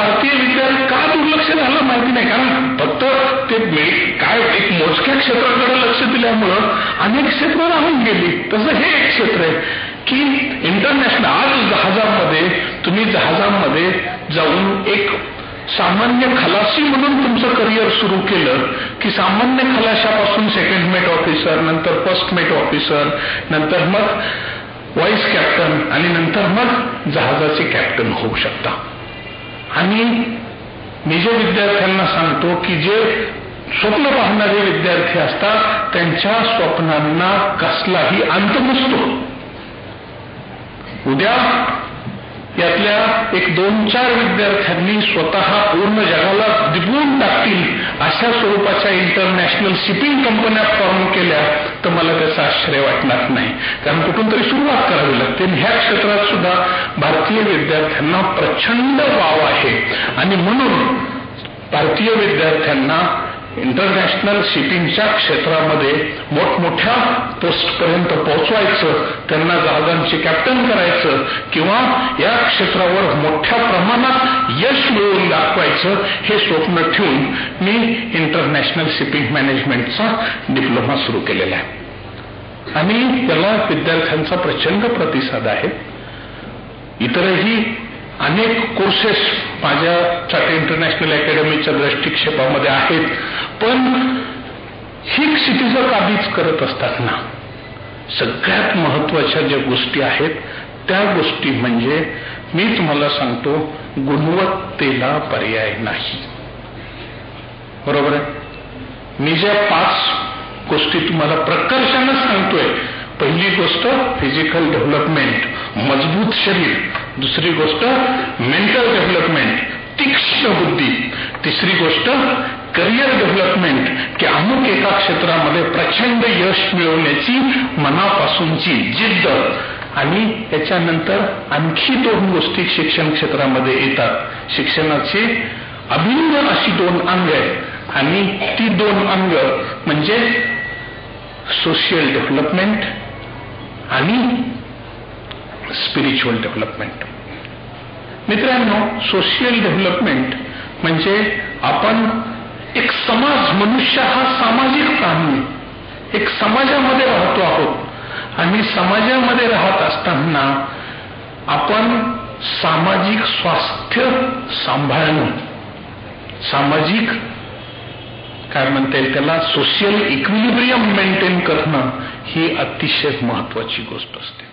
भारतीय विद्यार्थी का दुर्लक्ष झालं माहिती नाही, कारण फक्त ते काय एक मोजक्या क्षेत्राकडे लक्ष दिल्यामुळं अनेक क्षेत्र राहून गेली. तसं हे एक क्षेत्र आहे की इंटरनॅशनल आज तुम्ही जहाजामध्ये जाऊन एक सामान्य खलासी म्हणून तुमचं करिअर सुरू केलं की सामान्य खलाशापासून सेकंड मेट ऑफिसर, नंतर फर्स्ट मेट ऑफिसर, नंतर मग व्हाईस कॅप्टन आणि नंतर मग जहाजाचे कॅप्टन होऊ शकता. आणि मी जे विद्यार्थ्यांना सांगतो की जे स्वप्न पाहणारे विद्यार्थी असतात त्यांच्या स्वप्नांना कसलाही अंत नसतो. उद्या यातल्या एक 2-4 विद्यार्थ्यांनी स्वतः पूर्ण जगाला दिपवून टाकतील अशा स्वरूपाच्या इंटरनॅशनल शिपिंग कंपन्या फॉर्म केल्या तर मला त्याचं आश्चर्य वाटणार नाही, कारण कुठून तरी सुरुवात करावी लागते. ह्या क्षेत्रात सुद्धा भारतीय विद्यार्थ्यांना प्रचंड वाव आहे आणि म्हणून भारतीय विद्यार्थ्यांना इंटरनॅशनल शिपिंगच्या क्षेत्रामध्ये मोठमोठ्या पोस्टपर्यंत पोहोचवायचं, त्यांना जहाजांचे कॅप्टन करायचं किंवा या क्षेत्रावर मोठ्या प्रमाणात यश मिळवून दाखवायचं हे स्वप्न ठेवून मी इंटरनॅशनल शिपिंग मॅनेजमेंटचा डिप्लोमा सुरू केलेला आहे आणि त्याला विद्यार्थ्यांचा प्रचंड प्रतिसाद आहे. इतरही अनेक कोर्सेस माझ्या चार्टर्ड इंटरनॅशनल अकॅडमीच्या दृष्टिक्षेपामध्ये आहेत, पण ही क्षितिजं काबीज करत असताना सगळ्यात महत्वाच्या ज्या गोष्टी आहेत त्या गोष्टी म्हणजे मी तुम्हाला सांगतो गुणवत्तेला पर्याय नाही. बरोबर आहे. मी ज्या 5 गोष्टी तुम्हाला प्रकर्षाने सांगतोय, पहिली गोष्ट फिजिकल डेव्हलपमेंट, मजबूत शरीर. दुसरी गोष्ट मेंटल डेव्हलपमेंट, तीक्ष्ण बुद्धी. तिसरी गोष्ट करिअर डेव्हलपमेंट की अमुक एका क्षेत्रामध्ये प्रचंड यश मिळवण्याची मनापासूनची जिद्द. आणि याच्यानंतर आणखी 2 गोष्टी शिक्षण क्षेत्रामध्ये येतात. शिक्षणाची अभिन्न अशी 2 अंग आहेत आणि ती 2 अंग म्हणजे सोशल डेव्हलपमेंट आणि स्पिरिच्युअल डेव्हलपमेंट. मित्रांनो, सोशल डेव्हलपमेंट म्हणजे आपण एक समाज, मनुष्य हा सामाजिक प्राणी, एक समाजामध्ये राहतो आहोत आणि समाजामध्ये राहत असताना आपण सामाजिक स्वास्थ्य सांभाळणं, सामाजिक काय म्हणता येईल त्याला सोशल इक्विलिब्रियम मेंटेन करणं ही अतिशय महत्वाची गोष्ट असते.